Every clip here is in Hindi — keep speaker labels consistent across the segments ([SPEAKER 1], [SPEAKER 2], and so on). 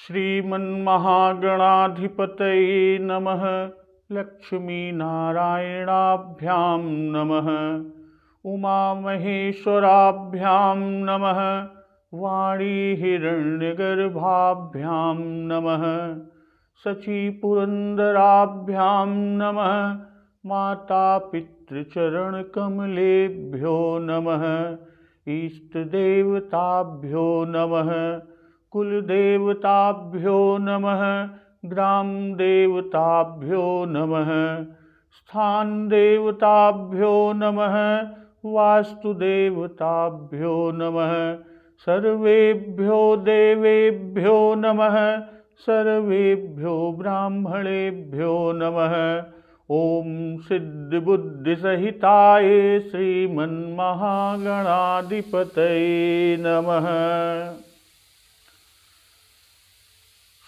[SPEAKER 1] श्रीमन्महागणाधिपतये नमः। लक्ष्मीनारायणाभ्यां नमः। उमामहेश्वराभ्यां नमः। वाणीहिरण्यगर्भाभ्यां नमः। शचीपुरन्दराभ्यां नमः। मातापितृचरणकमलेभ्यो नमः। इष्टदेवताभ्यो नमः। कुलदेवताभ्यो नमः। ग्रामदेवताभ्यो नमः। स्थानदेवताभ्यो नमः। वास्तुदेवताभ्यो नमः। सर्वेभ्यो देवेभ्यो नमः। सर्वेभ्यो ब्राह्मणेभ्यो नमः। ओम सिद्धिबुद्धिसहिताय श्रीमन्महागणाधिपतये नमः।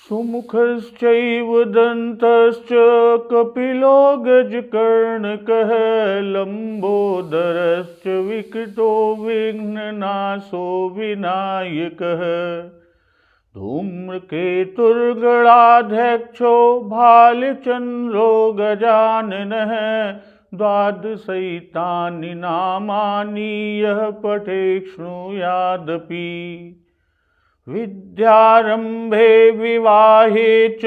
[SPEAKER 1] सुमुखश्चैव दन्तश्च कपिलो गजकर्णकः लम्बोदरश्च विकटो विघ्ननाशो विनायकः धूम्रकेतुर्गणाध्यक्षो भालचन्द्रो गजाननः द्वादशैतानि नामानि यः पठेत् शृणुयादपि विद्यारम्भे विवाहे च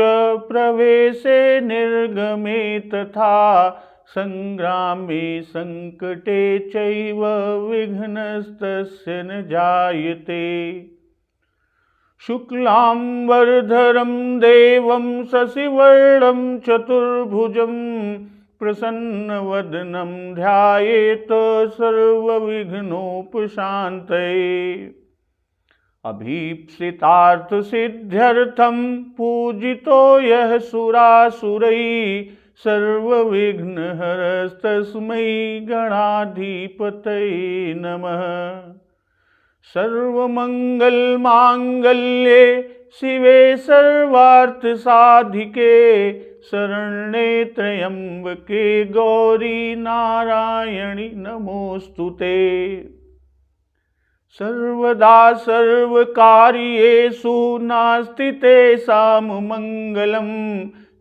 [SPEAKER 1] प्रवेशे निर्गमे तथा संग्रामे संकटे चैव विघ्नस्तस्य न जायते। शुक्लाम्बरधरं देवं शशिवर्णं चतुर्भुजं प्रसन्नवदनं ध्यायेत् सर्वविघ्नोपशान्तये। अभीप्सितार्थसिद्ध्यर्थं पूजितो यः सुरासुरैः सर्वविघ्नहरस्तस्मै गणाधिपतये नमः। सर्वमङ्गलमाङ्गल्ये शिवे सर्वार्थसाधिके शरण्ये त्र्यम्बके गौरी नारायणि नमोऽस्तुते। सर्वदा सर्वकार्येषु नास्ति तेषां मङ्गलं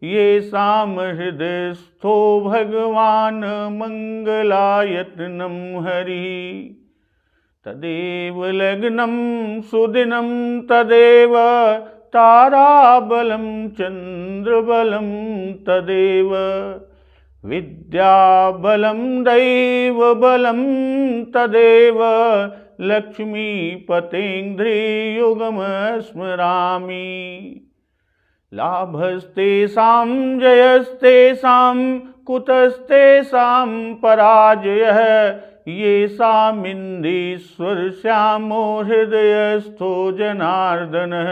[SPEAKER 1] येषां हृदयस्थो भगवान् मङ्गलायतनं हरिः। तदेव लग्नं सुदिनं तदेव ताराबलं चन्द्रबलं तदेव विद्याबलं दैवबलं तदेव लक्ष्मीपतेन्द्रियुगं स्मरामि। लाभस्तेषां जयस्तेषां कुतस्तेषां पराजयः येषामिन्दीश्वरश्यामो हृदयस्थो जनार्दनः।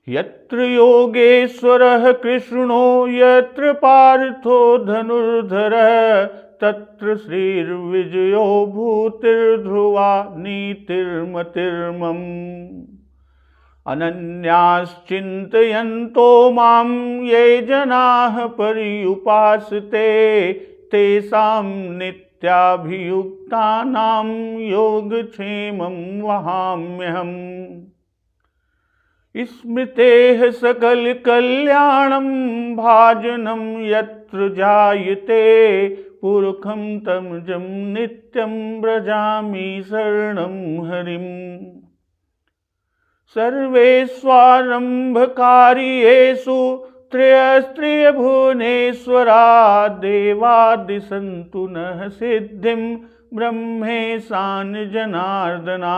[SPEAKER 1] यत्र योगेश्वरः कृष्णो यत्र पार्थो धनुर्धरः तत्र श्रीर्विजयो भूतिर्ध्रुवा नीतिर्मतिर्मम्। अनन्याश्चिन्तयन्तो मां ये जनाः पर्युपासते तेषां नित्याभियुक्तानां योगक्षेमं वहाम्यहम्। स्मृतेः सकलकल्याणं भाजनं यत्र जायते पुरखं तमजं नित्यं व्रजामि शरणं हरिम्। सर्वेष्वारम्भकार्येषु त्रयस्त्रियभुवनेश्वरा देवादिसन्तु नः सिद्धिं ब्रह्मेशान जनार्दना।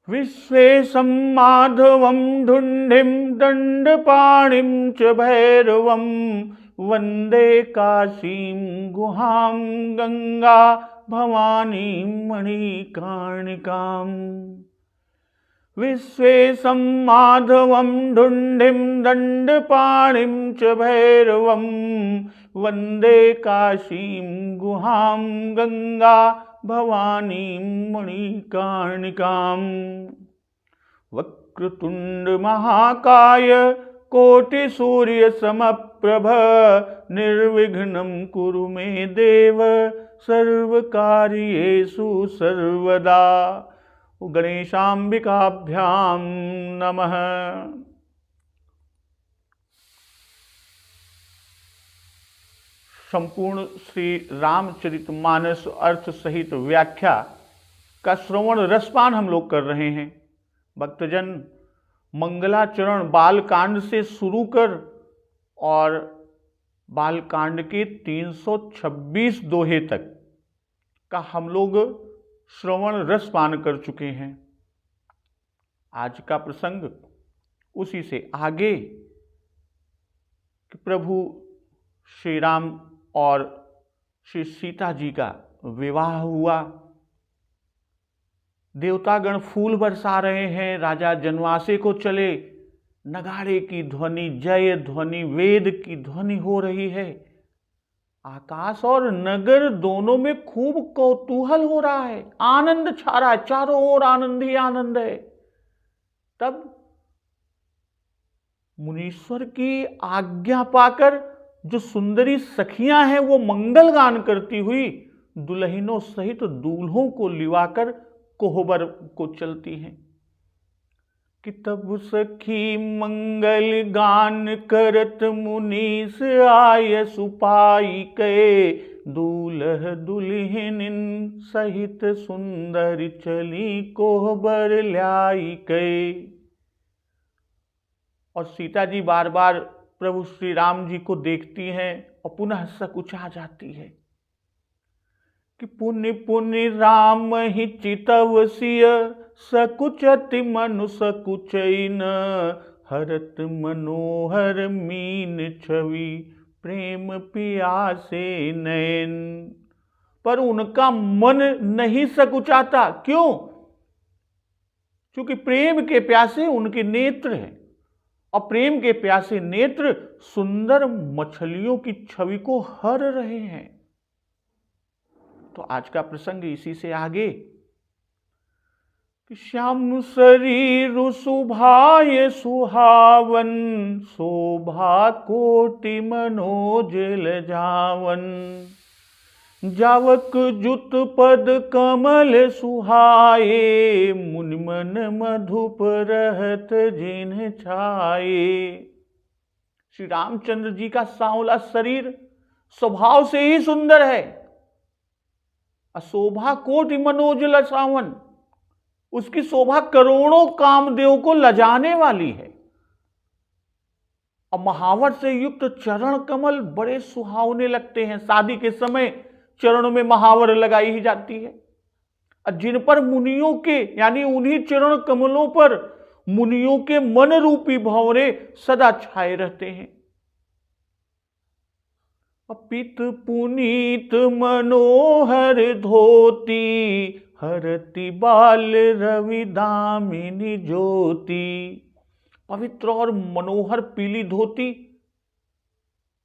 [SPEAKER 1] विश्वेशं माधवं धुण्डिं दण्डपाणिं च भैरवं वन्दे काशीं गुहां गंगा भवानीं मणिकर्णिकाम्। विश्वेशं माधवं धुण्डिं दण्डपाणिं च भैरवं वन्दे काशीं गुहां गंगा भवानीं मणिकर्णिकाम्। वक्रतुण्ड महाकाय कोटिसूर्यसमप्रभ निर्विघ्नं कुरु मे देव सर्वकार्येषु सर्वदा। गणेशाम्बिकाभ्यां नमः। संपूर्ण श्री रामचरितमानस अर्थ सहित व्याख्या का श्रवण रसपान हम लोग कर रहे हैं। भक्तजन मंगलाचरण बालकांड से शुरू कर और बालकांड के 326 दोहे तक का हम लोग श्रवण रसपान कर चुके हैं। आज का प्रसंग उसी से आगे कि प्रभु श्री राम और श्री सीता जी का विवाह हुआ। देवतागण फूल बरसा रहे हैं, राजा जनवासे को चले, नगाड़े की ध्वनि, जय ध्वनि, वेद की ध्वनि हो रही है। आकाश और नगर दोनों में खूब कौतूहल हो रहा है, आनंद छा रहा है, चारों ओर आनंद ही आनंद है। तब मुनीश्वर की आज्ञा पाकर जो सुंदरी सखियां हैं वो मंगल गान करती हुई दुल्हनों सहित दूल्हों को लिवाकर कोहबर को चलती हैं कि तब सखी मंगल गान करत मुनीस आय सुपाई के दूल्ह दुल्हनिन सहित सुंदर चली कोहबर लाई के। और सीता जी बार बार प्रभु श्री राम जी को देखती हैं और पुनः सकुचा जाती है कि पुण्य पुण्य राम ही चितव सिय सकुचति मनु सकुचैन हरत मनोहर मीन छवि प्रेम पियासे नयन। पर उनका मन नहीं सकुचाता। क्यों? क्योंकि प्रेम के प्यासे उनके नेत्र हैं और प्रेम के प्यासे नेत्र सुंदर मछलियों की छवि को हर रहे हैं। तो आज का प्रसंग इसी से आगे कि श्याम शरीर सुभाय सुहावन शोभा कोटि मनोजल जावन जावक जुत पद कमल सुहाए मुनि मन मधुप रहत जिन छाए। श्री रामचंद्र जी का सांवला शरीर स्वभाव से ही सुंदर है। शोभा कोटि मनोजल सावन, उसकी शोभा करोड़ों कामदेव को लजाने वाली है। और महावर से युक्त चरण कमल बड़े सुहावने लगते हैं। शादी के समय चरणों में महावर लगाई ही जाती है। जिन पर मुनियों के यानी उन्हीं चरण कमलों पर मुनियों के मन रूपी भंवरे सदा छाए रहते हैं। पित पुनीत मनोहर धोती हरति बाल रवि दामिनी ज्योति। पवित्र और मनोहर पीली धोती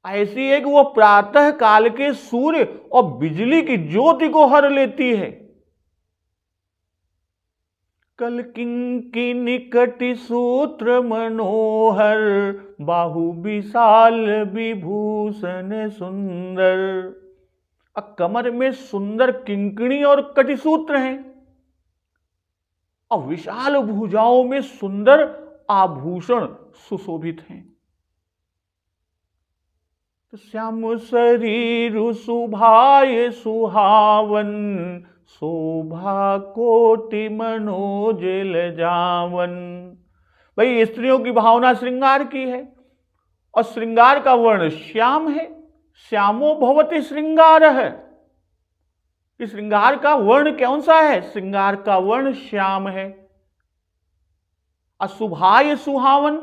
[SPEAKER 1] ऐसी है कि वह प्रातः काल के सूर्य और बिजली की ज्योति को हर लेती है। कल किंकी निकटि सूत्र मनोहर बाहु विशाल विभूषण सुंदर। कमर में सुंदर किंकणी और कटिसूत्र हैं और विशाल भुजाओं में सुंदर आभूषण सुशोभित हैं। तो श्याम शरीर सुभाय सुहावन शोभा कोटि मनोजल जावन। भाई स्त्रियों की भावना श्रृंगार की है और श्रृंगार का वर्ण श्याम है। श्यामो भवति श्रृंगार है। इस श्रृंगार का वर्ण कौन सा है? श्रृंगार का वर्ण श्याम है। अशुभाय सुहावन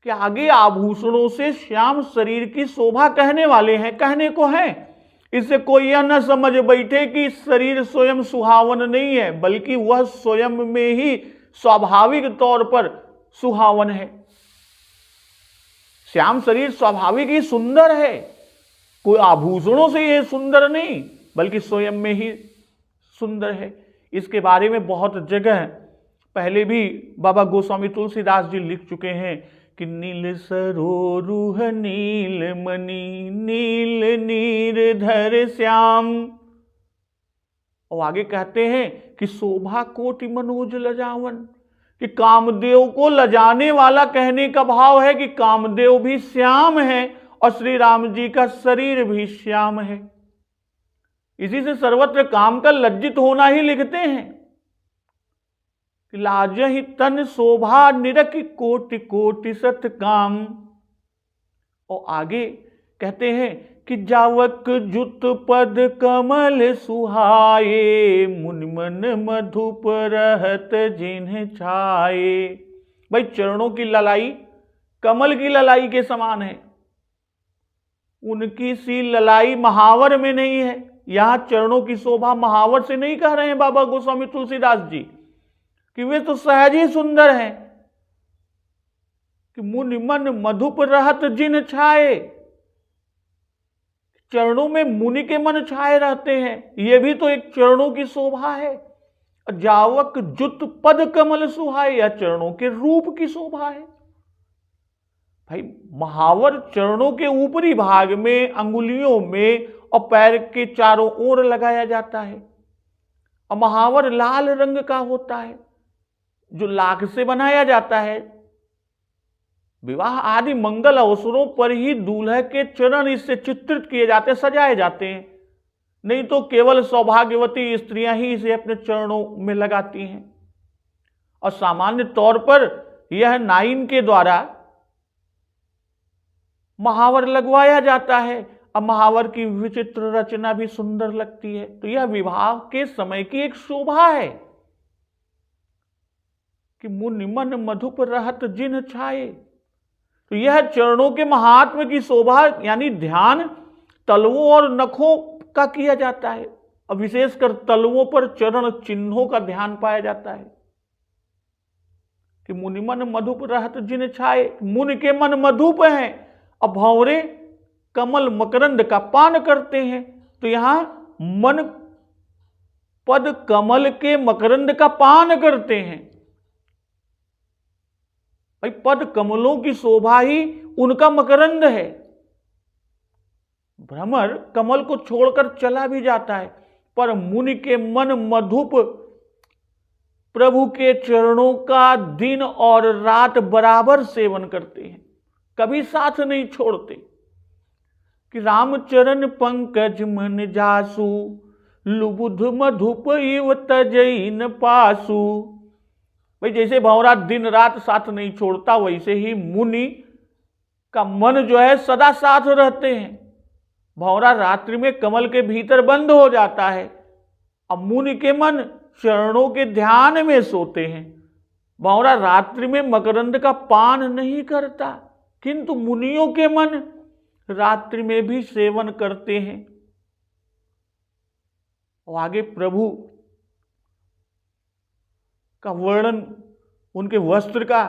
[SPEAKER 1] के आगे आभूषणों से श्याम शरीर की शोभा कहने वाले हैं, कहने को है। इससे कोई यह न समझ बैठे कि शरीर स्वयं सुहावन नहीं है, बल्कि वह स्वयं में ही स्वाभाविक तौर पर सुहावन है। श्याम शरीर स्वाभाविक ही सुंदर है, कोई आभूषणों से यह सुंदर नहीं, बल्कि स्वयं में ही सुंदर है। इसके बारे में बहुत जगह पहले भी बाबा गोस्वामी तुलसीदास जी लिख चुके हैं कि नील सरोरुह नील मणि नील नीर धर श्याम। और आगे कहते हैं कि शोभा कोटि मनोज लजावन, कि कामदेव को लजाने वाला कहने का भाव है कि कामदेव भी श्याम है और श्री राम जी का शरीर भी श्याम है। इसी से सर्वत्र काम का लज्जित होना ही लिखते हैं कि लाजहि तन शोभा निरखि कोटि कोटि सत काम। और आगे कहते हैं कि जावक जुत पद कमल सुहाए, मुनि मन मधुप रहत जिन्ह छाए। भाई चरणों की ललाई कमल की ललाई के समान है, उनकी सी ललाई महावर में नहीं है। यहां चरणों की शोभा महावर से नहीं कह रहे हैं बाबा गोस्वामी तुलसीदास जी कि वे तो सहज ही सुंदर हैं, कि मुनि मन मधुप रहत जिन छाए, चरणों में मुनि के मन छाए रहते हैं, यह भी तो एक चरणों की शोभा है। जावक जुत पद कमल सुहाए, या चरणों के रूप की शोभा है। भाई महावर चरणों के ऊपरी भाग में, अंगुलियों में और पैर के चारों ओर लगाया जाता है, और महावर लाल रंग का होता है जो लाख से बनाया जाता है। विवाह आदि मंगल अवसरों पर ही दूल्हे के चरण इससे चित्रित किए जाते, सजाए जाते हैं, नहीं तो केवल सौभाग्यवती स्त्रियां ही इसे अपने चरणों में लगाती हैं। और सामान्य तौर पर यह नाइन के द्वारा महावर लगवाया जाता है। अब महावर की विचित्र रचना भी सुंदर लगती है, तो यह विवाह के समय की एक शोभा है कि मुनि मन मधुप रहत जिन छाए। तो यह चरणों के महात्म की शोभा, यानी ध्यान तलवों और नखों का किया जाता है, और विशेषकर तलवों पर चरण चिन्हों का ध्यान पाया जाता है कि मुनि मन मधुप रहत जिन छाए। मुनि के मन मधुप हैं और भंवरे कमल मकरंद का पान करते हैं, तो यहां मन पद कमल के मकरंद का पान करते हैं। भाई पद कमलों की शोभा ही उनका मकरंद है। भ्रमर कमल को छोड़कर चला भी जाता है, पर मुनि के मन मधुप प्रभु के चरणों का दिन और रात बराबर सेवन करते हैं, कभी साथ नहीं छोड़ते। कि रामचरण पंकज मन जासु, लुबुध मधुप इव तजई न पासु। भाई जैसे भंवरा दिन रात साथ नहीं छोड़ता, वैसे ही मुनि का मन जो है सदा साथ रहते हैं। भंवरा रात्रि में कमल के भीतर बंद हो जाता है, अब मुनि के मन चरणों के ध्यान में सोते हैं। भंवरा रात्रि में मकरंद का पान नहीं करता, किंतु मुनियों के मन रात्रि में भी सेवन करते हैं। और आगे प्रभु का वर्णन उनके वस्त्र का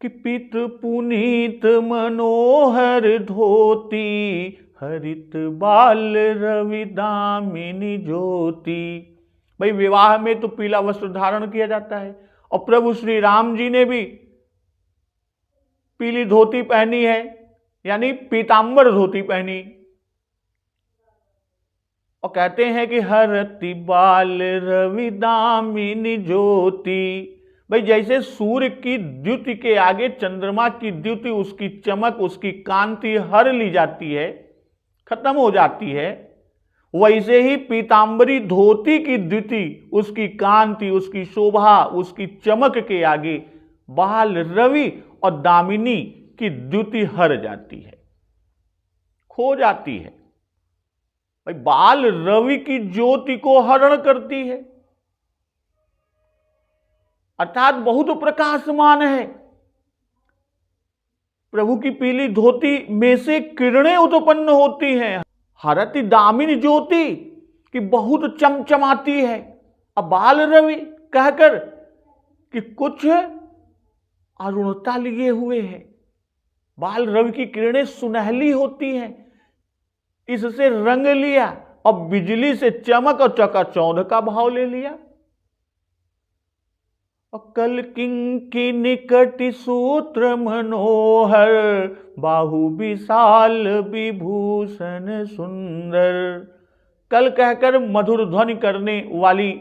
[SPEAKER 1] कि पीत पुनीत मनोहर धोती, हरित बाल रवि दामिनी ज्योति। भाई विवाह में तो पीला वस्त्र धारण किया जाता है, और प्रभु श्री राम जी ने भी पीली धोती पहनी है, यानी पीतांबर धोती पहनी, और कहते हैं कि हरति बाल रवि दामिनी ज्योति। भाई जैसे सूर्य की द्युति के आगे चंद्रमा की द्युति, उसकी चमक, उसकी कांति हर ली जाती है, खत्म हो जाती है, वैसे ही पीतांबरी धोती की द्युति, उसकी कांति, उसकी शोभा, उसकी चमक के आगे बाल रवि और दामिनी की द्युति हर जाती है, खो जाती है। भाई बाल रवि की ज्योति को हरण करती है, अर्थात बहुत प्रकाशमान है। प्रभु की पीली धोती में से किरणें उत्पन्न होती हैं, हरति दामिनी ज्योति कि बहुत चमचमाती है। अब बाल रवि कहकर कि कुछ अरुणता लिए हुए है, बाल रवि की किरणें सुनहली होती हैं, इससे रंग लिया और बिजली से चमक और चकाचौंध का भाव ले लिया। और कल किंकी निकट सूत्र मनोहर, बाहु विशाल विभूषण सुंदर। कल कहकर मधुर ध्वनि करने वाली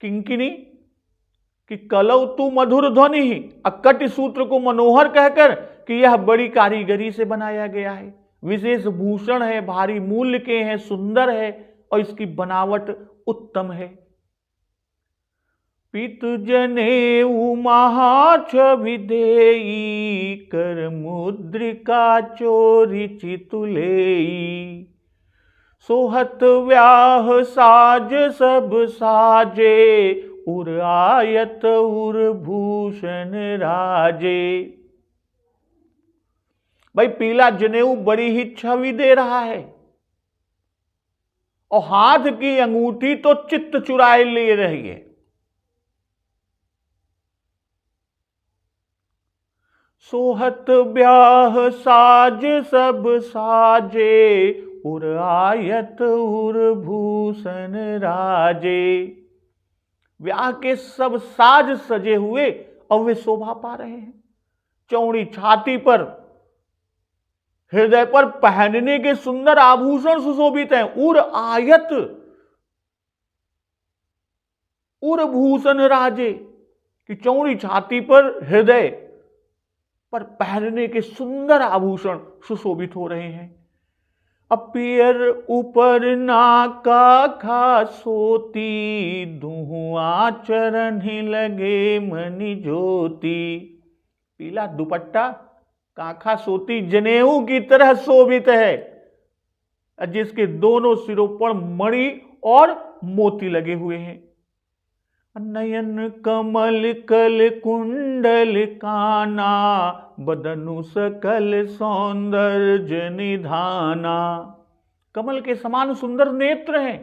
[SPEAKER 1] किंकिनी कि कलौ तू मधुर ध्वनि ही, अकट सूत्र को मनोहर कहकर कि यह बड़ी कारीगरी से बनाया गया है, विशेष भूषण है, भारी मूल्य के हैं, सुंदर है और इसकी बनावट उत्तम है। पीत जनेऊ महाछवि देई, कर मुद्रिका चोरी चितुलेई, सोहत व्याह साज सब साजे, उर आयत उर भूषण राजे। भाई पीला जनेऊ बड़ी ही छवि दे रहा है और हाथ की अंगूठी तो चित्त चुराए ले रही है। सोहत ब्याह साज सब साजे, उर आयत उर भूषण राजे। ब्याह के सब साज सजे हुए और वे शोभा पा रहे हैं। चौड़ी छाती पर, हृदय पर पहनने के सुंदर आभूषण सुशोभित हैं। उर आयत उर भूषण राजे कि चौड़ी छाती पर, हृदय पर पहनने के सुंदर आभूषण सुशोभित हो रहे हैं। अपियर ऊपर नाका खासोती, दुहुआ चरण ही लगे मनि ज्योति। पीला दुपट्टा काखा सोती जनेऊ की तरह शोभित है, जिसके दोनों सिरों पर मणि और मोती लगे हुए हैं। नयन कमल कल कुंडल काना, बदनु सकल सौंदर्य निधाना। कमल के समान सुंदर नेत्र हैं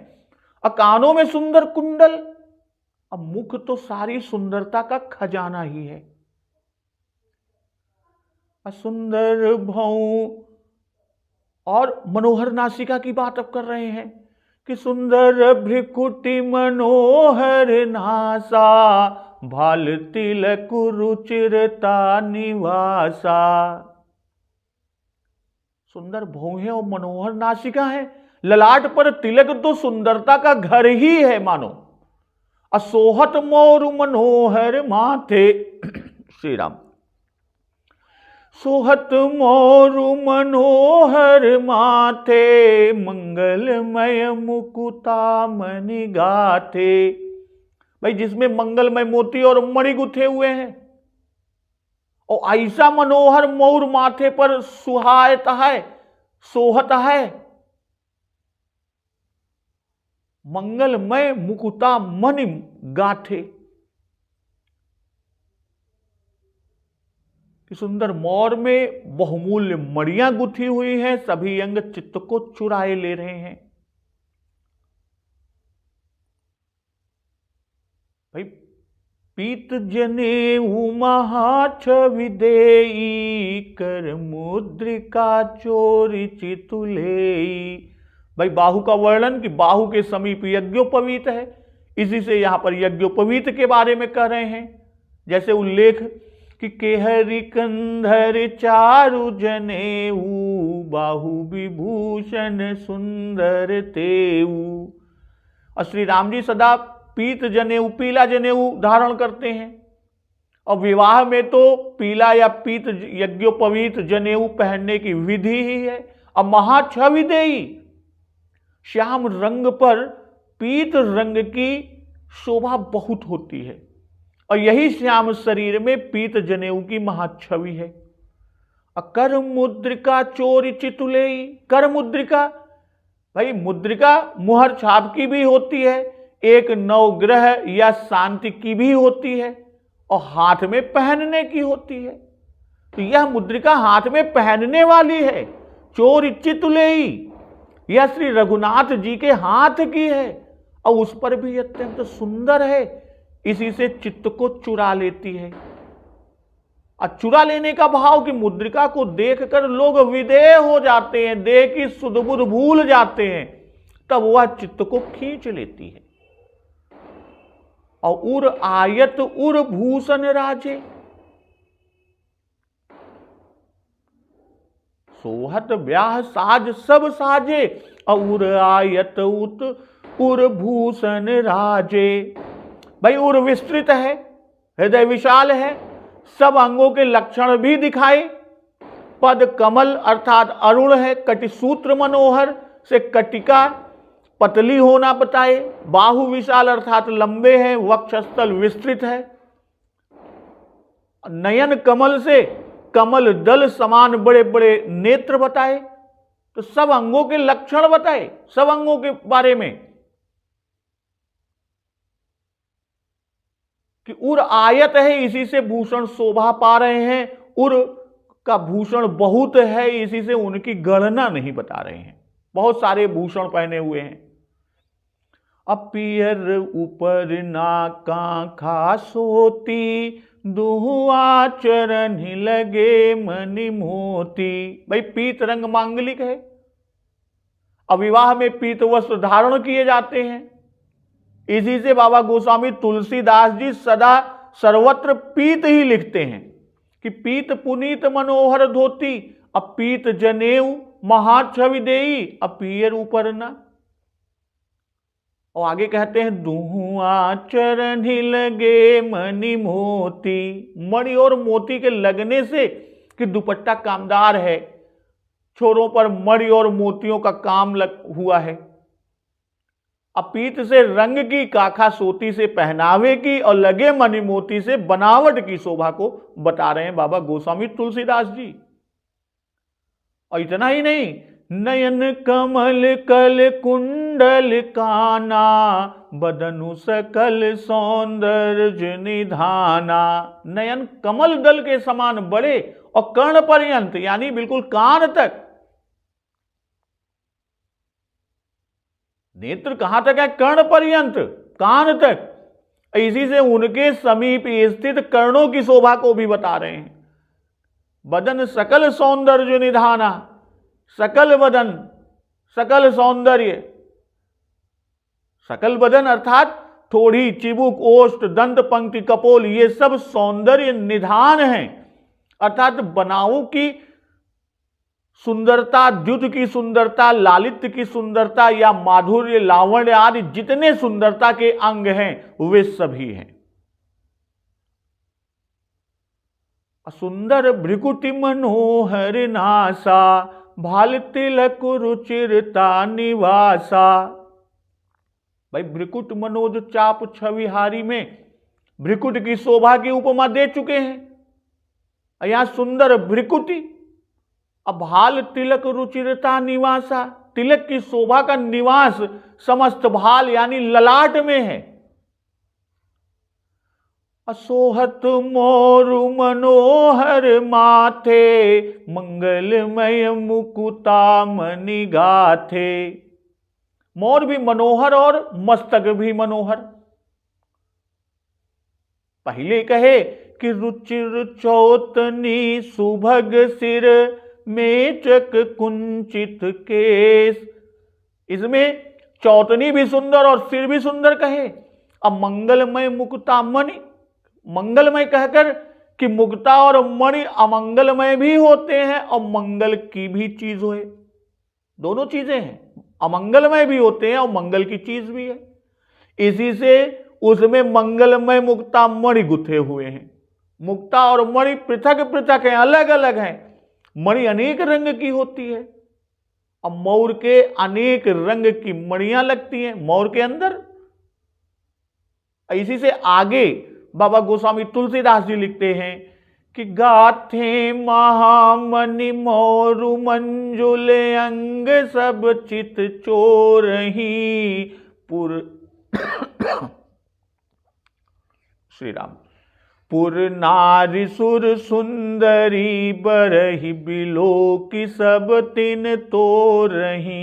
[SPEAKER 1] और कानों में सुंदर कुंडल। अब मुख तो सारी सुंदरता का खजाना ही है। सुंदर भौं और मनोहर नासिका की बात अब कर रहे हैं कि सुंदर भ्रिकुटी मनोहर नासा, भाल तिलक रुचिरता निवासा। सुंदर भौहें और मनोहर नासिका है। ललाट पर तिलक तो सुंदरता का घर ही है मानो। असोहत मोर मनोहर माथे श्री राम। सोहत मोरु मनोहर माथे, मंगलमय मुकुता मणि गाथे। भाई जिसमें मंगलमय मोती और मणि गुथे हुए हैं और ऐसा मनोहर मोर माथे पर सुहायता है, सोहत है। मंगलमय मुकुता मणि गाथे कि सुंदर मोर में बहुमूल्य मणियां गुथी हुई हैं, सभी अंग चित्त को चुराए ले रहे हैं। भाई पीत जनेऊ महाछवि देई, कर मुद्रिका चोरी चितुलेई। भाई बाहु का वर्णन कि बाहु के समीप यज्ञोपवीत है, इसी से यहां पर यज्ञोपवीत के बारे में कह रहे हैं। जैसे उल्लेख कि केहरी कंधर चारु जनेऊ, बाहु विभूषण सुंदर तेऊ। और श्री राम जी सदा पीत जनेऊ, पीला जनेऊ धारण करते हैं और विवाह में तो पीला या पीत यज्ञोपवीत जनेऊ पहनने की विधि ही है। और महाछवि देई, श्याम रंग पर पीत रंग की शोभा बहुत होती है और यही श्याम शरीर में पीत जनेऊ की महाछवि है। कर मुद्रिका चोरी चितुलेई। कर मुद्रिका, भाई मुद्रिका मुहर छाप की भी होती है, एक नवग्रह या शांति की भी होती है और हाथ में पहनने की होती है। तो यह मुद्रिका हाथ में पहनने वाली है। चोरी चितुलेई, यह श्री रघुनाथ जी के हाथ की है और उस पर भी अत्यंत सुंदर है, इसी से चित्त को चुरा लेती है। और चुरा लेने का भाव कि मुद्रिका को देखकर लोग विदेह हो जाते हैं, देह की सुध बुध भूल जाते हैं, तब वह चित्त को खींच लेती है। और उर आयत उर भूषण राजे, सोहत ब्याह साज सब साजे। और आयत उत उर भूषण राजे। भाई उर विस्तृत है, हृदय विशाल है, सब अंगों के लक्षण भी दिखाए। पद कमल अर्थात अरुण है, कटिसूत्र मनोहर से कटिका पतली होना बताए। बाहु विशाल अर्थात लंबे हैं, वक्षस्थल विस्तृत है। नयन कमल से कमल दल समान बड़े बड़े नेत्र बताए। तो सब अंगों के लक्षण बताए, सब अंगों के बारे में कि उर आयत है, इसी से भूषण शोभा पा रहे हैं। उर का भूषण बहुत है, इसी से उनकी गणना नहीं बता रहे हैं। बहुत सारे भूषण पहने हुए हैं। अपियर ऊपर नाका खासोती, दुहुआ चरण लगे मनि मोती। भाई पीत रंग मांगलिक है, अविवाह में पीत वस्त्र धारण किए जाते हैं। इसी से बाबा गोस्वामी तुलसीदास जी सदा सर्वत्र पीत ही लिखते हैं कि पीत पुनीत मनोहर धोती, अपीत जनेऊ महाछवि देई, अपीयर ऊपर ना। और आगे कहते हैं दुहुआ चरण लगे मणि मोती। मणि और मोती के लगने से कि दुपट्टा कामदार है, छोरों पर मणि और मोतियों का काम हुआ है। अपीत से रंग की, काखा सोती से पहनावे की, और लगे मणि मोती से बनावट की शोभा को बता रहे हैं बाबा गोस्वामी तुलसीदास जी। और इतना ही नहीं, नयन कमल कल कुंडल काना, बदनु सकल सौंदर्य निधाना। नयन कमल दल के समान बड़े और कर्ण पर्यंत यानी बिल्कुल कान तक। नेत्र कहां तक है? कर्ण पर्यंत, कान तक। इसी से उनके समीप स्थित कर्णों की शोभा को भी बता रहे हैं। बदन सकल सौंदर्य निधाना, सकल बदन, सकल सौंदर्य, सकल बदन अर्थात थोड़ी, चिबुक, ओष्ठ, दंत पंक्ति, कपोल, ये सब सौंदर्य निधान हैं। अर्थात बनावों की सुंदरता, द्युत की सुंदरता, लालित्य की सुंदरता या माधुर्य, लावण्य आदि जितने सुंदरता के अंग हैं वे सभी हैं। सुंदर भ्रिकुटि मनोहर नासा, भाल तिलक रुचिरता निवासा। भाई भ्रिकुट मनोज चाप छविहारी में भ्रिकुट की शोभा की उपमा दे चुके हैं। यहां सुंदर भ्रिकुटि, अब भाल तिलक रुचिरता निवासा, तिलक की शोभा का निवास समस्त भाल यानी ललाट में है। असोहत मोरु मनोहर माथे, मंगलमय मुकुता मणि गाथे। मोर भी मनोहर और मस्तक भी मनोहर। पहले कहे कि रुचिर चौतनी सुभग सिर, मेचक कुंचित केस। इसमें चौतनी भी सुंदर और सिर भी सुंदर कहे। अब मंगलमय मुक्ता मणि, मंगलमय कहकर कि मुक्ता और मणि अमंगलमय भी होते हैं और मंगल की भी चीज है। दोनों चीजें हैं, अमंगलमय भी होते हैं और मंगल की चीज भी है। इसी से उसमें मंगलमय मुक्ता मणि गुथे हुए हैं। मुक्ता और मणि पृथक पृथक हैं, अलग अलग हैं। मणि अनेक रंग की होती है। अब मोर के अनेक रंग की मणियां लगती हैं मोर के अंदर। इसी से आगे बाबा गोस्वामी तुलसीदास जी लिखते हैं कि गाथे महामणि मोरु मंजुल अंग, सब चित चोरही पुर श्री राम। पुर नारी सुर सुंदरी, बरही बिलो की सब तिन तोरही।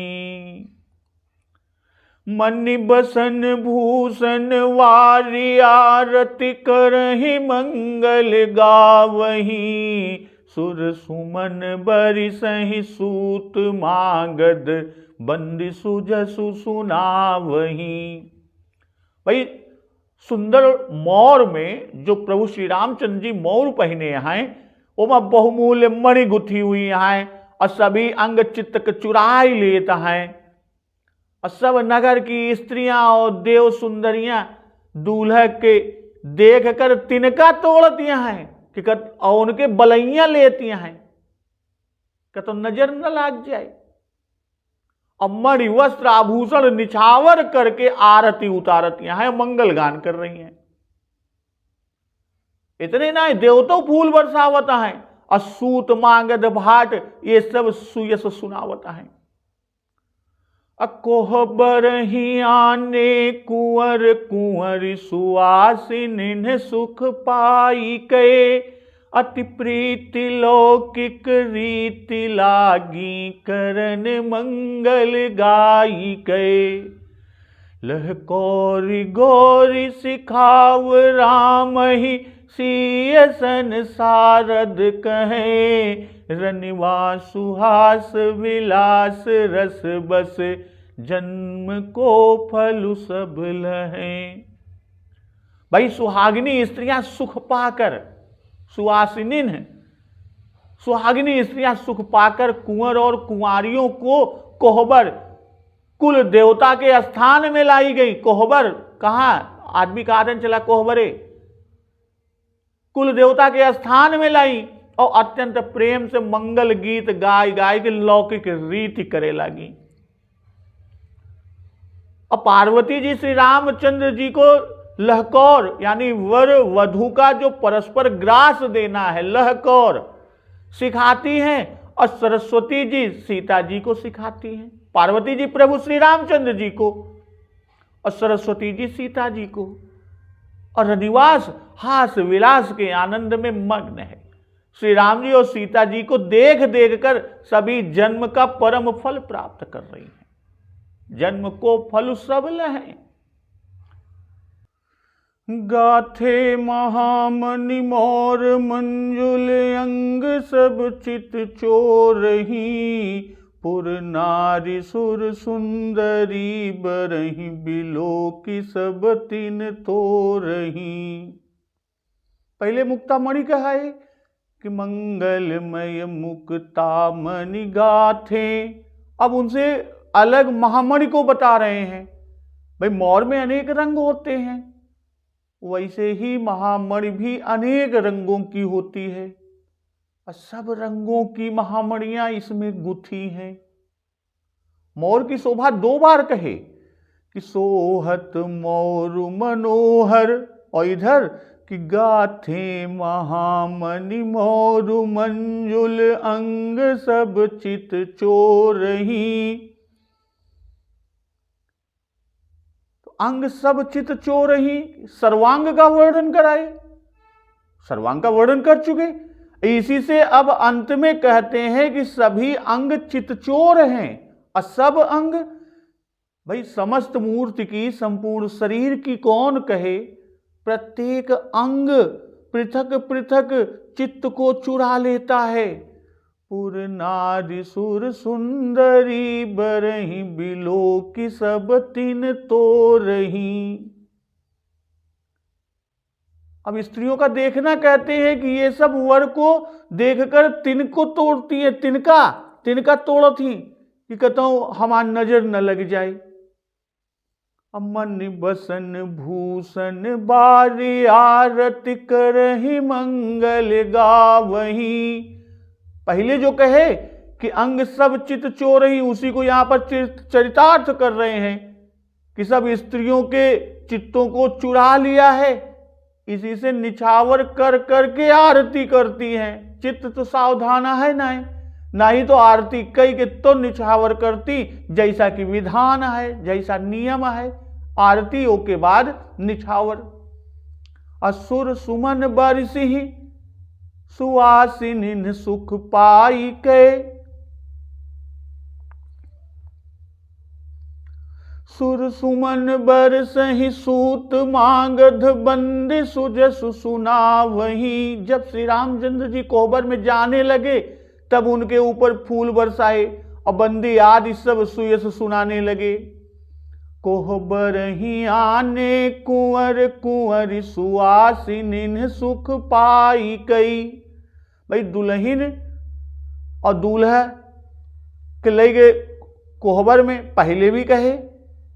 [SPEAKER 1] मनि बसन भूषण वारी, आरती करहि मंगल गावही। सुर सुमन बरिसहि सूत, मागध बंदी सुजसु सुनावही। भाई सुंदर मोर में जो प्रभु श्री रामचंद्र जी मोर पहने हैं वो में बहुमूल्य मणि गुथी हुई हैं और सभी अंग चित्तक चुराई लेता है। और सब नगर की स्त्रियां और देव सुंदरियां दूल्हे के देख कर तिनका तोड़तियां हैं कि और उनके बलैया लेतियां हैं कि तो नजर न लाग जाए। और मणि वस्त्र आभूषण निछावर करके आरती उतारतियां हैं, मंगल गान कर रही हैं। इतने ना देवतो फूल बरसावता है और सूत मांगद भाट ये सब सुयस सुनावता है। कोहबर ही आने कुंवर कुंवर सुवासिन सुख पाई के, अति प्रीति लौकिक रीति लागी करन मंगल गाई के। लहकोरी गोरी सिखाव राम ही सिय संसारद कहे, रनिवा सुहास विलास रस बस जन्म को फल सब लहे। भाई सुहागिनी स्त्रियां सुख पाकर, सुहासिनीन सुहागिनी स्त्रियां सुख पाकर कुंवर और कुंवारियों को कोहबर कुल देवता के स्थान में लाई गई। कोहबर कहां आदमी का आदन चला कोहबरे, कुल देवता के स्थान में लाई और अत्यंत प्रेम से मंगल गीत गाय गाय के लौकिक रीति करे लगी। और पार्वती जी श्री रामचंद्र जी को लहकौर यानी वर वधू का जो परस्पर ग्रास देना है लहकौर सिखाती हैं, और सरस्वती जी सीता जी को सिखाती हैं। पार्वती जी प्रभु श्री रामचंद्र जी को और सरस्वती जी सीता जी को। और रनिवास हास विलास के आनंद में मग्न है। श्री राम जी और सीता जी को देख देख कर सभी जन्म का परम फल प्राप्त कर रही हैं। जन्म को फल सब लहे। गाथे महामणि मोर मंजुल अंग सब चित चोरही, पुर नारी सुर सुंदरी बरही बिलो की सब तीन तोरही। पहले मुक्तामणि कहा है कि मंगलमय मुक्तामणि गाथे, अब उनसे अलग महामणि को बता रहे हैं। भाई मोर में अनेक रंग होते हैं, वैसे ही महामणि भी अनेक रंगों की होती है और सब रंगों की महामणियां इसमें गुथी हैं। मोर की शोभा दो बार कहे कि सोहत मोर मनोहर, और इधर कि गाथे महामणि मोर मंजुल अंग सब चित चोरही। तो अंग सब चित चोरही सर्वांग का वर्णन कराए, सर्वांग का वर्णन कर चुके। इसी से अब अंत में कहते हैं कि सभी अंग चितचोर हैं। और सब अंग भाई समस्त मूर्ति की संपूर्ण शरीर की कौन कहे, प्रत्येक अंग पृथक पृथक चित्त को चुरा लेता है। पुर नारी सुर सुंदरी बरही बिलो की सब तीन तोरही। अब स्त्रियों का देखना कहते हैं कि ये सब वर को देखकर तिनको तोड़ती है, तिनका तोड़ती कि कहता हमारी नजर न लग जाए। मन बसन भूषण बारी आरती करहि मंगल गावही। पहले जो कहे कि अंग सब चित चोरही, उसी को यहां पर चरितार्थ कर रहे हैं कि सब स्त्रियों के चित्तों को चुरा लिया है। इसी से निछावर कर करके आरती करती हैं। चित्त तो सावधाना है ना ही तो आरती कई के तो निछावर करती, जैसा कि विधान है, जैसा नियम है। आरतियों के बाद निछावर। असुर सुमन बरसिहि सुवासिन सुख पाई के। सुर सुमन बरसहि सूत मांगध बंदी सुजसु सुनावही। जब श्री रामचंद्र जी कोहबर में जाने लगे तब उनके ऊपर फूल बरसाए और बंदी आदि सब सुयस सुनाने लगे। कोहबर ही आने कुंवर कुंवर सुवासिन सुख पाई कई। भाई दुल्हन और दूल्हा के ले गए कोहबर में, पहले भी कहे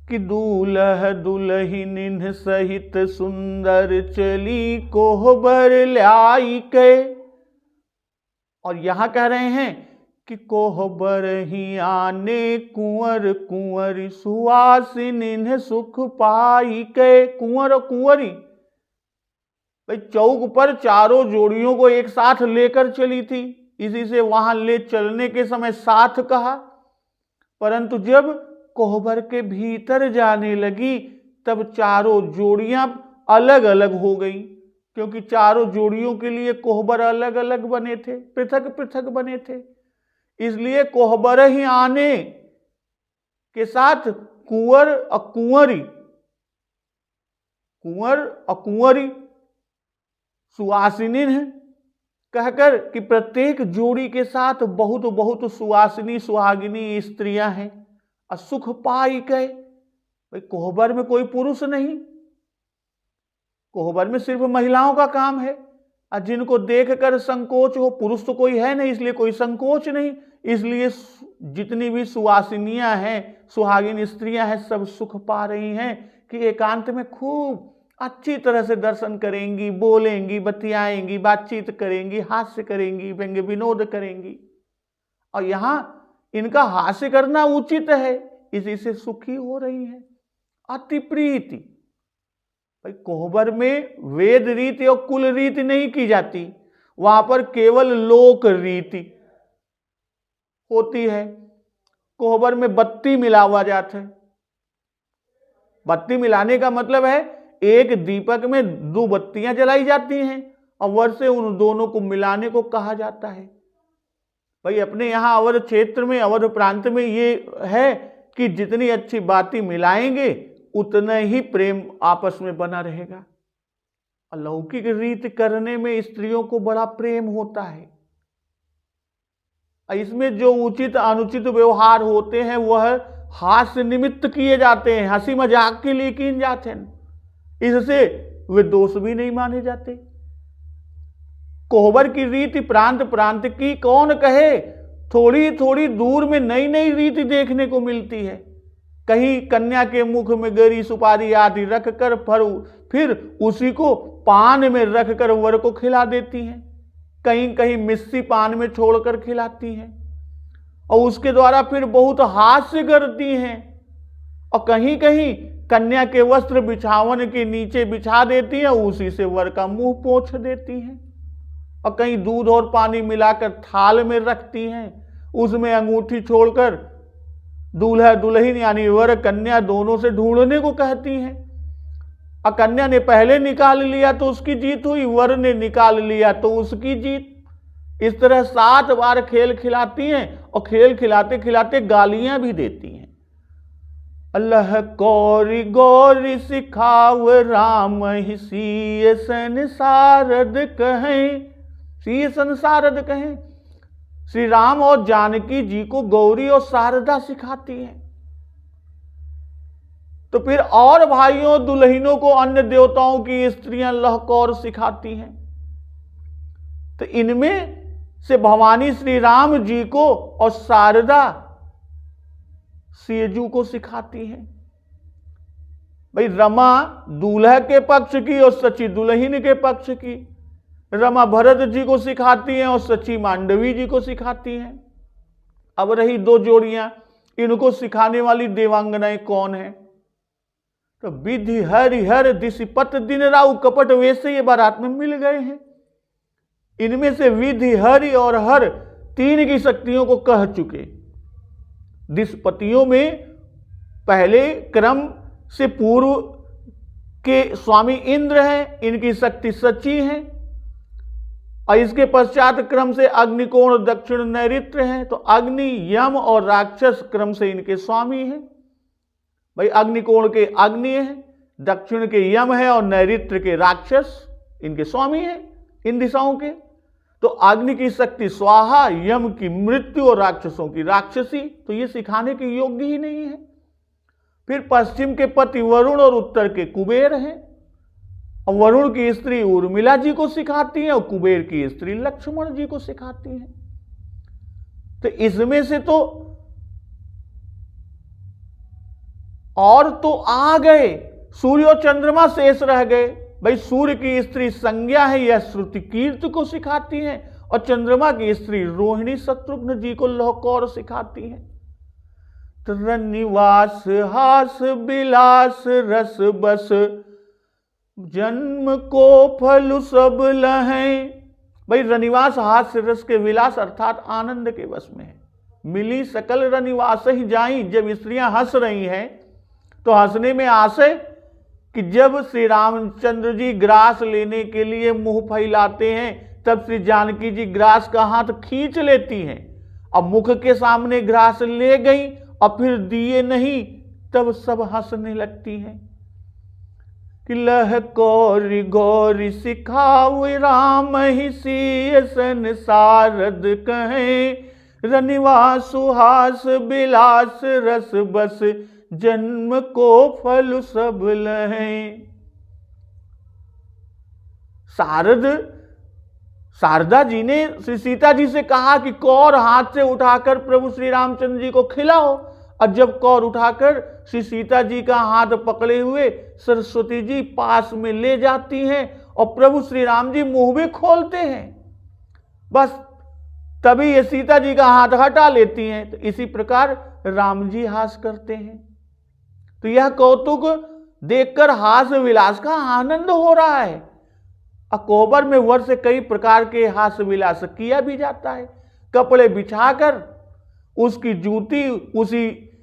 [SPEAKER 1] कि दूल्ह दुल्हिन सहित सुंदर चली कोहबर लाई के। और यहां कह रहे हैं कि कोहबर ही आने कुंवर कुंवरी सुहासिन सुख पाई के। कुंवर और कुंवरी भाई चौक पर चारों जोड़ियों को एक साथ लेकर चली थी, इसी से वहां ले चलने के समय साथ कहा। परंतु जब कोहबर के भीतर जाने लगी तब चारों जोड़ियां अलग अलग हो गई, क्योंकि चारों जोड़ियों के लिए कोहबर अलग अलग बने थे, पृथक पृथक बने थे। इसलिए कोहबर ही आने के साथ कुंवर और कुंवरी, कुंवर और कुंवरी सुहासिनी है कहकर कि प्रत्येक जोड़ी के साथ बहुत बहुत सुहासिनी सुहागिनी स्त्रियां हैं और सुख पाई गए। भाई कोहबर में कोई पुरुष नहीं, कोहबर में सिर्फ महिलाओं का काम है, और जिनको देखकर संकोच हो, पुरुष तो कोई है नहीं इसलिए कोई संकोच नहीं। इसलिए जितनी भी सुहासिनियां हैं, सुहागिन स्त्रियां हैं, सब सुख पा रही हैं कि एकांत में खूब अच्छी तरह से दर्शन करेंगी, बोलेंगी, बतियाएंगी, बातचीत करेंगी, हास्य करेंगी, व्यंग्य विनोद करेंगी। और यहां इनका हास्य करना उचित है, इसी से सुखी हो रही है। अति प्रीति, भाई कोहबर में वेद रीति और कुल रीति नहीं की जाती, वहां पर केवल लोक रीति होती है। कोहबर में बत्ती मिला हुआ जाता है। बत्ती मिलाने का मतलब है एक दीपक में दो बत्तियां जलाई जाती हैं और वर से उन दोनों को मिलाने को कहा जाता है। भाई अपने यहाँ अवध क्षेत्र में, अवध प्रांत में ये है कि जितनी अच्छी बाती मिलाएंगे उतना ही प्रेम आपस में बना रहेगा। अलौकिक रीत करने में स्त्रियों को बड़ा प्रेम होता है। इसमें जो उचित अनुचित व्यवहार होते हैं वह हास्य निमित्त किए जाते हैं, हंसी मजाक के लिए किए जाते हैं, इससे वे दोष भी नहीं माने जाते। कोहबर की रीति प्रांत प्रांत की कौन कहे, थोड़ी थोड़ी दूर में नई नई रीति देखने को मिलती है। कहीं कन्या के मुख में गरी सुपारी आदि रखकर फिर उसी को पान में रखकर वर को खिला देती हैं, कहीं कहीं मिस्सी पान में छोड़कर खिलाती हैं और उसके द्वारा फिर बहुत हास्य करती हैं। और कहीं कहीं कन्या के वस्त्र बिछावन के नीचे बिछा देती हैं, उसी से वर का मुंह पोंछ देती हैं। और कहीं दूध और पानी मिलाकर थाल में रखती हैं, उसमें अंगूठी छोड़कर दूल्हा दुल्हन यानी वर कन्या दोनों से ढूंढने को कहती हैं। और कन्या ने पहले निकाल लिया तो उसकी जीत हुई, वर ने निकाल लिया तो उसकी जीत। इस तरह 7 बार खेल खिलाती हैं और खेल खिलाते खिलाते गालियां भी देती हैं। अल्लाह गौरी गौरी सिखाव राम ही सीय संसारद कहें, सीय संसारद कहें। श्री राम और जानकी जी को गौरी और शारदा सिखाती हैं। तो फिर और भाइयों दुल्हनों को अन्य देवताओं की स्त्रियां लहकौर सिखाती हैं। तो इनमें से भवानी श्री राम जी को और शारदा सेजू को सिखाती हैं। भाई रमा दूल्हा के पक्ष की और सची दुल्हन के पक्ष की। रमा भरत जी को सिखाती हैं और सची मांडवी जी को सिखाती हैं। अब रही 2 जोड़ियां, इनको सिखाने वाली देवांगनाएं कौन है? तो विधि हरि हर दिशपत दिन राउ कपट वैसे ये बारात में मिल गए हैं। इनमें से विधि हरि और हर 3 की शक्तियों को कह चुके। दिशपतियों में पहले क्रम से पूर्व के स्वामी इंद्र हैं, इनकी शक्ति सची है। और इसके पश्चात क्रम से अग्निकोण दक्षिण नैऋत्य हैं, तो अग्नि यम और राक्षस क्रम से इनके स्वामी हैं। भाई अग्निकोण के अग्नि है, दक्षिण के यम है और नैऋत्य के राक्षस इनके स्वामी हैं इन दिशाओं के। तो अग्नि की शक्ति स्वाहा, यम की मृत्यु और राक्षसों की राक्षसी, तो ये सिखाने के योग्य ही नहीं है। फिर पश्चिम के पति वरुण और उत्तर के कुबेर हैं। और वरुण की स्त्री उर्मिला जी को सिखाती है और कुबेर की स्त्री लक्ष्मण जी को सिखाती है। तो इसमें से तो और तो आ गए, सूर्य और चंद्रमा शेष रह गए। भाई सूर्य की स्त्री संज्ञा है, यह श्रुति कीर्ति को सिखाती है, और चंद्रमा की स्त्री रोहिणी शत्रुघ्न जी को लौहकौर सिखाती है। रनिवास हास बिलास रस बस, जन्म को फल सब लहें। भाई रनिवास हास्य रस के विलास अर्थात आनंद के वश में है। मिली सकल रनिवास ही जाई। जब स्त्रियां हंस रही हैं तो हंसने में आशय कि जब श्री रामचंद्र जी ग्रास लेने के लिए मुंह फैलाते हैं तब श्री जानकी जी ग्रास का हाथ खींच लेती हैं। अब मुख के सामने ग्रास ले गई और फिर दिए नहीं, तब सब हंसने लगती हैं कि लह कौरी गौरी सिखाव राम ही सीय संसारद कहें, रनिवास सुहास बिलास रस बस, जन्म को फल सब लहें। शारदा जी ने श्री सीता जी से कहा कि कौर हाथ से उठाकर प्रभु श्री रामचंद्र जी को खिलाओ, और जब कौर उठाकर श्री सीता जी का हाथ पकड़े हुए सरस्वती जी पास में ले जाती हैं और प्रभु श्री राम जी मुंह भी खोलते हैं, बस तभी ये सीता जी का हाथ हटा लेती हैं। तो इसी प्रकार राम जी हास करते हैं। तो यह कौतुक देखकर हास विलास का आनंद हो रहा है। अकोबर में वर्ष से कई प्रकार के हास विलास किया भी जाता है। कपड़े बिछाकर उसकी जूती उसी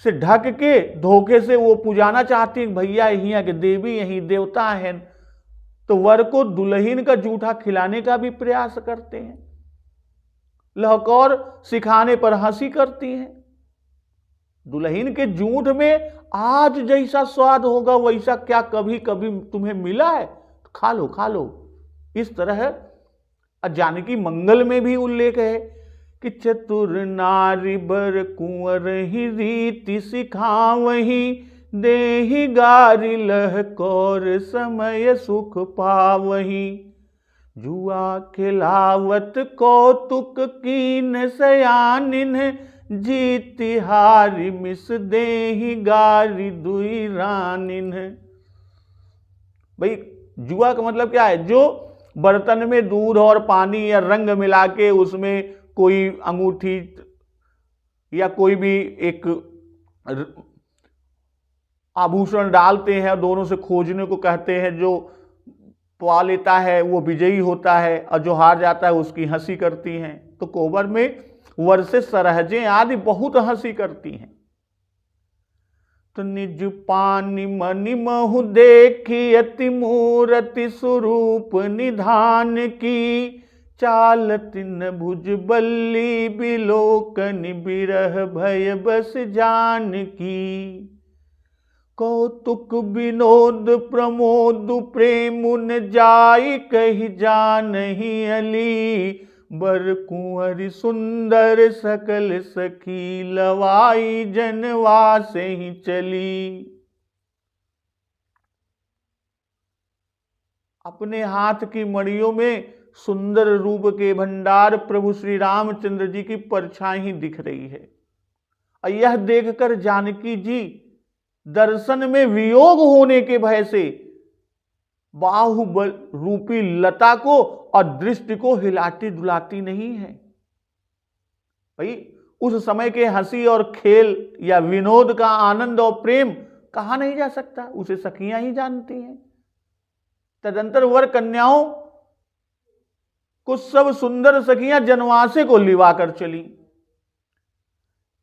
[SPEAKER 1] से ढक के धोखे से वो पुजाना चाहती है, भैया यहाँ के देवी यहीं देवता हैं, तो वर को दुल्हन का जूठा खिलाने का भी प्रयास करते हैं। लहकौर सिखाने पर हंसी करती हैं। दुल्हन के जूठ में आज जैसा स्वाद होगा वैसा क्या कभी कभी तुम्हें मिला है? तो खा लो खा लो। इस तरह जानकी मंगल में भी उल्लेख है कि चतुर नारी बर कुंवर ही रीति सिखावही, देहि गारी लहकौर समय सुख पावही, जुआ खिलावत कौतुक कीन सयानिन, जीति हारी मिस देहि गारी दुई रानिन। भाई जुआ का मतलब क्या है? जो बर्तन में दूध और पानी या रंग मिला के उसमें कोई अंगूठी या कोई भी एक आभूषण डालते हैं और दोनों से खोजने को कहते हैं। जो पा लेता है वो विजयी होता है और जो हार जाता है उसकी हंसी करती हैं। तो कोबर में वर्षे सरहजें आदि बहुत हंसी करती हैं। तो निज पानी मनि महु देखी अति मूरति स्वरूप निधान की, चालत न भुज बल्ली बिलोकन बिरह भय बस जान की, कौतुक विनोद प्रमोद प्रेमुन जाई कही जानहि अली, बर कुंवर सुंदर सकल सखी लवाई जनवास ही चली। अपने हाथ की मड़ियों में सुंदर रूप के भंडार प्रभु श्री रामचंद्र जी की परछाई दिख रही है। और यह देखकर जानकी जी दर्शन में वियोग होने के भय से बाहुबल रूपी लता को और दृष्टि को हिलाती डुलाती नहीं है। भाई उस समय के हंसी और खेल या विनोद का आनंद और प्रेम कहा नहीं जा सकता, उसे सखियां ही जानती हैं। तदंतर वर कन्याओं कुछ सब सुंदर सखियां जनवासे को लिवा कर चली।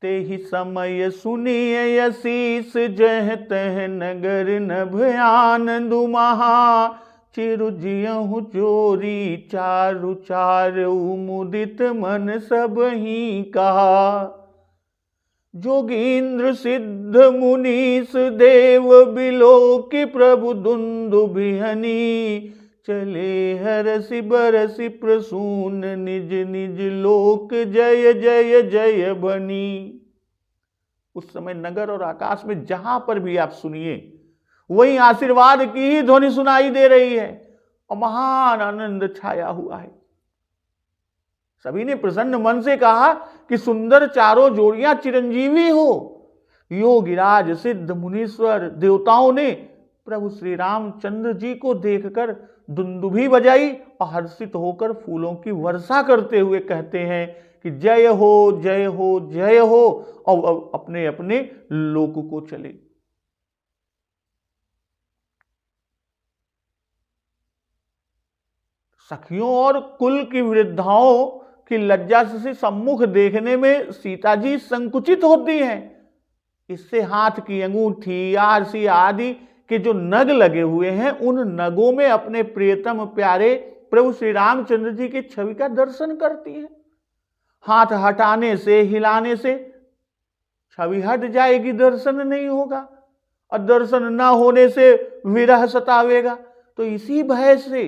[SPEAKER 1] ते ही समय सुनिए असीस जह तह नगर नभयान दुमहा, चिरुजियहु चोरी चारु चार उमुदित मन सब ही कहा, जोगींद्र सिद्ध मुनीस देव बिलोकी प्रभु दुंदुभिहनी, चले हरसि बरसि प्रसून निज निज लोक जय जय जय बनी। उस समय नगर और आकाश में जहां पर भी आप सुनिए वहीं आशीर्वाद की ही ध्वनि सुनाई दे रही है और महान आनंद छाया हुआ है। सभी ने प्रसन्न मन से कहा कि सुंदर चारों जोड़ियां चिरंजीवी हो, योगिराज सिद्ध मुनीश्वर देवताओं ने प्रभु श्री रामचंद्र जी को देखकर दुंदुभी बजाई और हर्षित होकर फूलों की वर्षा करते हुए कहते हैं कि जय हो जय हो जय हो, और अपने अपने लोक को चले। सखियों और कुल की वृद्धाओं की लज्जा से सम्मुख देखने में सीता जी संकुचित होती हैं। इससे हाथ की अंगूठी, आरसी आदि के जो नग लगे हुए हैं, उन नगों में अपने प्रियतम प्यारे प्रभु श्री रामचंद्र जी की छवि का दर्शन करती हैं। हाथ हटाने से, हिलाने से छवि हट जाएगी, दर्शन नहीं होगा, और दर्शन न होने से विरह सतावेगा। तो इसी भय से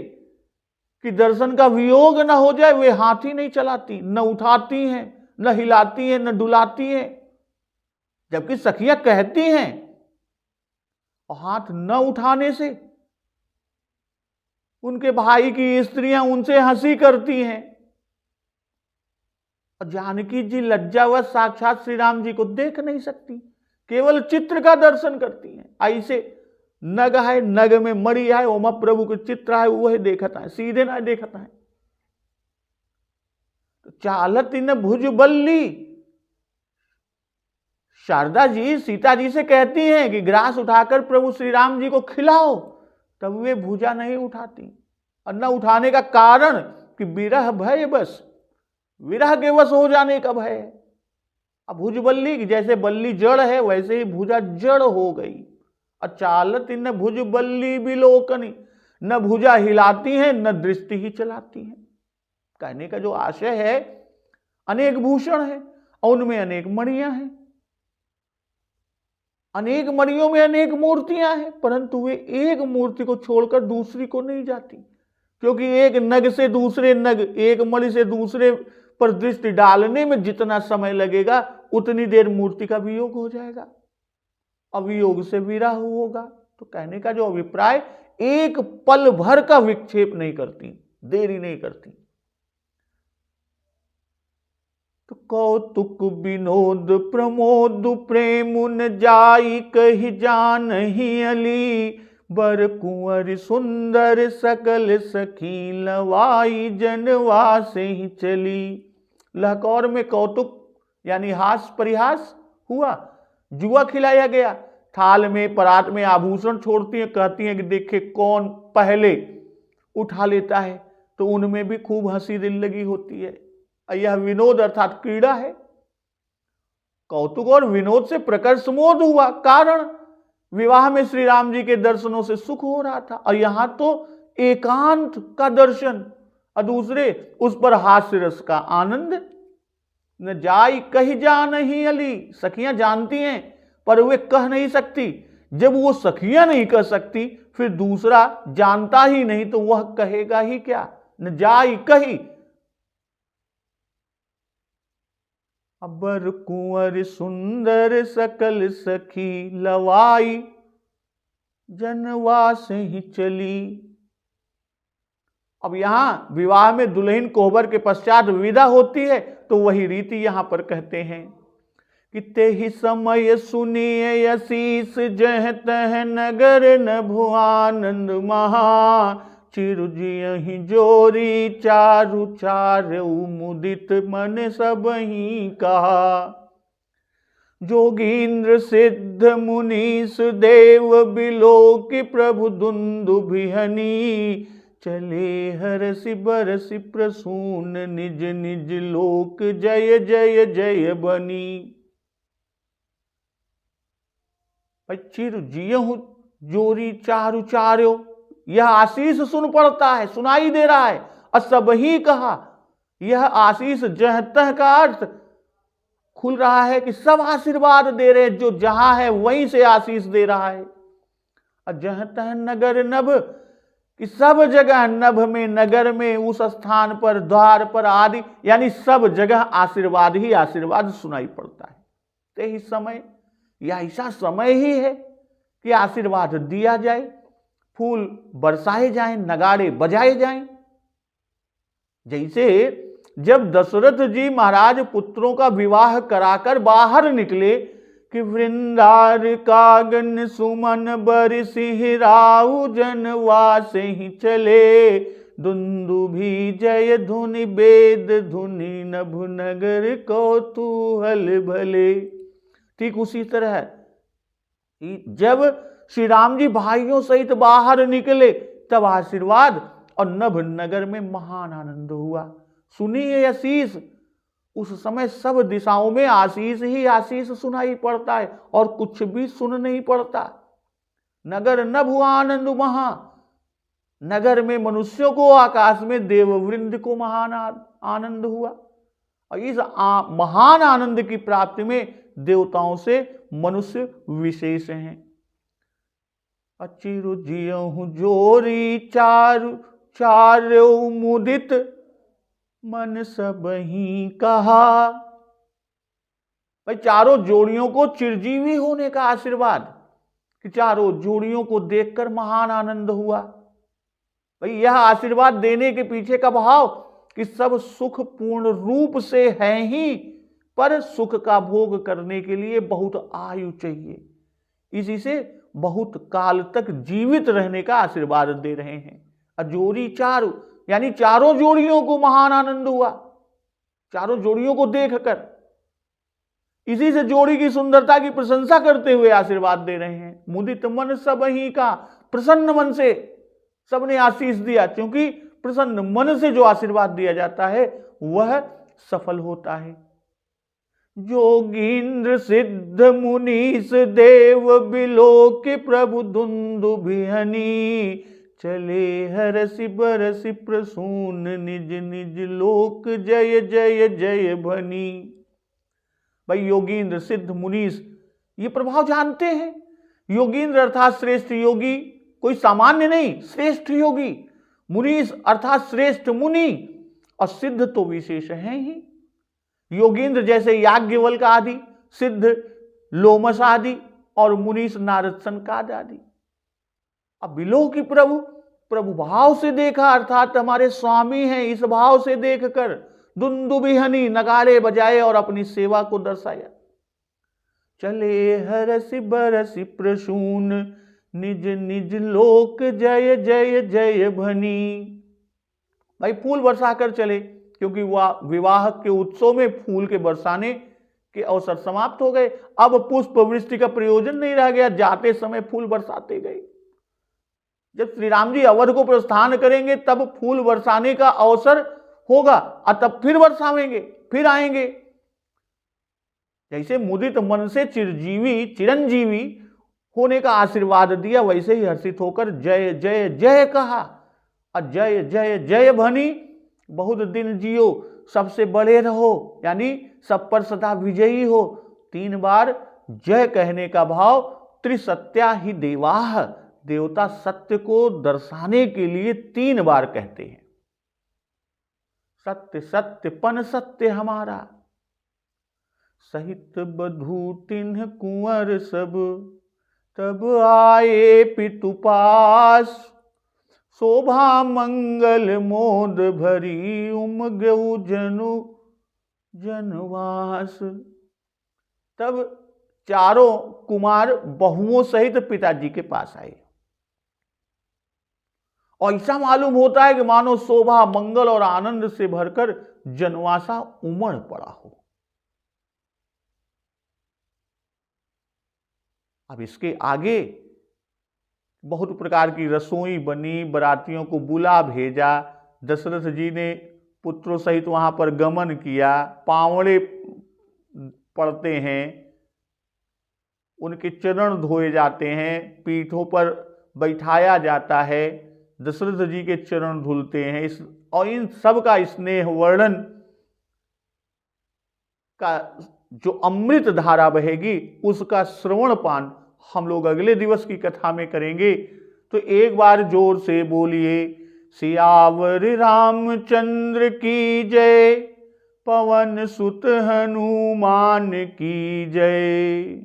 [SPEAKER 1] कि दर्शन का वियोग न हो जाए, वे हाथ ही नहीं चलाती, न उठाती हैं, न हिलाती हैं, न डुलाती हैं। जबकि सखियां कहती हैं, और हाथ न उठाने से उनके भाई की स्त्रियां उनसे हंसी करती हैं। और जानकी जी लज्जावश साक्षात श्री राम जी को देख नहीं सकती, केवल चित्र का दर्शन करती हैं। ऐसे नग है, नग में मणि है, ओमा प्रभु के चित्र है, वह देखता है, सीधे ना देखता है। तो चालत इन भुज बल्ली, शारदा जी सीता जी से कहती हैं कि ग्रास उठाकर प्रभु श्री राम जी को खिलाओ, तब वे भुजा नहीं उठाती। और न उठाने का कारण कि विरह भय, बस विरह के वश हो जाने का भय है। अब भुज बल्ली, जैसे बल्ली जड़ है वैसे ही भुजा जड़ हो गई। और चालत इन भुज बल्ली बिलोकनी, न भुजा हिलाती हैं न दृष्टि ही चलाती हैं। कहने का जो आशय है, अनेक भूषण है और उनमें अनेक मणियां हैं, अनेक मणियों में अनेक मूर्तियां हैं, परंतु वे एक मूर्ति को छोड़कर दूसरी को नहीं जाती। क्योंकि एक नग से दूसरे नग, एक मणि से दूसरे पर दृष्टि डालने में जितना समय लगेगा, उतनी देर मूर्ति का वियोग हो जाएगा, अवियोग से विरह होगा। तो कहने का जो अभिप्राय, एक पल भर का विक्षेप नहीं करती, देरी नहीं करती। तो कौतुक विनोद प्रमोद प्रेम न जाई कही जान ही अली, बर कुंवर सुंदर सकल सखी लवाई जनवा से ही चली। लहकौर में कौतुक यानी हास परिहास हुआ, जुआ खिलाया गया। थाल में परात में आभूषण छोड़ती हैं, कहती हैं कि देखे कौन पहले उठा लेता है, तो उनमें भी खूब हंसी दिल लगी होती है। यह विनोद अर्थात क्रीड़ा है। कौतुक और विनोद से प्रकर्ष मोद हुआ, कारण विवाह में श्री राम जी के दर्शनों से सुख हो रहा था, और यहां तो एकांत का दर्शन और दूसरे उस पर हास्य रस का आनंद। न जाई कही जान ही अली, सखियां जानती हैं पर वे कह नहीं सकती। जब वो सखियां नहीं कह सकती, फिर दूसरा जानता ही नहीं तो वह कहेगा ही क्या। न जाई कही, अबर कुंवर सुंदर सकल सखी लवाई जनवा से ही चली। अब यहां विवाह में दुल्हन कोहबर के पश्चात विदा होती है, तो वही रीति यहां पर कहते हैं कि ते ही समय सुनिए आशीष जह तह नगर न भुआनंद महा, चिरुजियहि जोरी चारु चारु मुदित मन सब ही कहा। जोगींद्र सिद्ध मुनीस देव बिलोक प्रभु दुंदुभिहनी, चले हरसि बरसि प्रसून निज निज लोक जय जय जय बनी। चिरुजियहु जोरी चारु चार्यो, यह आशीष सुन पड़ता है, सुनाई दे रहा है, और सब ही कहा। यह आशीष जहतह का अर्थ खुल रहा है कि सब आशीर्वाद दे रहे हैं, जो जहां है वहीं से आशीष दे रहा है। और जहतह नगर नभ, कि सब जगह नभ में, नगर में, उस स्थान पर, द्वार पर आदि, यानी सब जगह आशीर्वाद ही आशीर्वाद सुनाई पड़ता है। ते ही समय, यह ऐसा समय ही है कि आशीर्वाद दिया जाए, फूल बरसाए जाएं, नगाड़े बजाए जाएं। जैसे जब दशरथ जी महाराज पुत्रों का विवाह कराकर बाहर निकले कि वृंदार कागन सुमन बर सिंह राउ जनवासे ही चले, दुंदुभी जय धुनि वेद धुनि नभ नगर कौतूहल भले। ठीक उसी तरह जब श्री राम जी भाइयों सहित बाहर निकले तब आशीर्वाद और नभ नगर में महान आनंद हुआ। सुनिए आशीष, उस समय सब दिशाओं में आशीष ही आशीष सुनाई पड़ता है और कुछ भी सुन नहीं पड़ता। नगर नभ हुआ आनंद महा, नगर में मनुष्यों को, आकाश में देववृंद को महान आनंद हुआ। और इस महान आनंद की प्राप्ति में देवताओं से मनुष्य विशेष हैं। अचिरु जियहु जोरी चारु चार्यो मुदित, मन सब ही कहा। भाई चारों जोड़ियों को चिरजीवी होने का आशीर्वाद, कि चारों जोड़ियों को देखकर महान आनंद हुआ। भाई यह आशीर्वाद देने के पीछे का भाव कि सब सुख पूर्ण रूप से है ही, पर सुख का भोग करने के लिए बहुत आयु चाहिए, इसी से बहुत काल तक जीवित रहने का आशीर्वाद दे रहे हैं। अजोरी चारु यानी चारों जोड़ियों को महान आनंद हुआ, चारों जोड़ियों को देखकर। इसी से जोड़ी की सुंदरता की प्रशंसा करते हुए आशीर्वाद दे रहे हैं। मुदित मन सब ही का, प्रसन्न मन से सबने आशीष दिया, क्योंकि प्रसन्न मन से जो आशीर्वाद दिया जाता है वह सफल होता है। जोगींद्र सिद्ध मुनीस देव बिलोक प्रभु दुंदुभिहनी, चले हरसि बरसि प्रसून निज निज लोक जय जय जय भनी। भाई योगींद्र सिद्ध मुनीस ये प्रभाव जानते हैं। योगींद्र अर्थात श्रेष्ठ योगी, कोई सामान्य नहीं, श्रेष्ठ योगी। मुनीस अर्थात श्रेष्ठ मुनि, और सिद्ध तो विशेष हैं ही। योगींद्र जैसे याज्ञवल्क्य आदि, सिद्ध लोमस आदि, और मुनीस नारद सनकाद आदि। अब बिलोह की प्रभु भाव से देखा, अर्थात हमारे स्वामी हैं, इस भाव से देखकर दुंदुभिहनी नगाड़े बजाए और अपनी सेवा को दर्शाया। चले हरसि बरसि प्रसून निज निज लोक जय जय जय भनी। भाई फूल बरसा कर चले, क्योंकि वह विवाह के उत्सव में फूल के बरसाने के अवसर समाप्त हो गए। अब पुष्प वृष्टि का प्रयोजन नहीं रह गया, जाते समय फूल बरसाते गए। जब श्री राम जी अवध को प्रस्थान करेंगे तब फूल बरसाने का अवसर होगा, और तब फिर बरसावेंगे, फिर आएंगे। जैसे मुदित मन से चिरंजीवी होने का आशीर्वाद दिया, वैसे ही हर्षित होकर जय जय जय कहा। और जय जय जय भनी, बहुत दिन जियो, सबसे बड़े रहो, यानी सब पर सदा विजयी हो। 3 बार जय कहने का भाव त्रिसत्या ही देवाह, देवता सत्य को दर्शाने के लिए 3 बार कहते हैं। सत्य सत्य पन सत्य हमारा, सहित बधू तिन्ह कुंवर सब, तब आए पितु पास, शोभा मंगल मोद भरी, उमगऊ जनु जनवास। तब चारों कुमार बहुओं सहित पिताजी के पास आए, और ऐसा मालूम होता है कि मानो शोभा मंगल और आनंद से भरकर जनवासा उमड़ पड़ा हो। अब इसके आगे बहुत प्रकार की रसोई बनी, बरातियों को बुला भेजा। दशरथ जी ने पुत्रों सहित वहां पर गमन किया, पावड़े पड़ते हैं, उनके चरण धोए जाते हैं, पीठों पर बैठाया जाता है, दशरथ जी के चरण धुलते हैं। और इन सब का स्नेह वर्णन का जो अमृत धारा बहेगी, उसका श्रवण पान हम लोग अगले दिवस की कथा में करेंगे। तो एक बार जोर से बोलिए, सियावर रामचंद्र की जय, पवन सुत हनुमान की जय,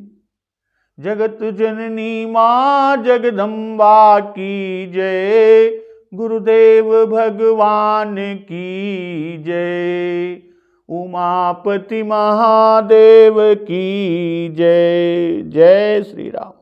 [SPEAKER 1] जगत जननी मां जगदम्बा की जय, गुरुदेव भगवान की जय, उमापति महादेव की जय। जय श्री राम।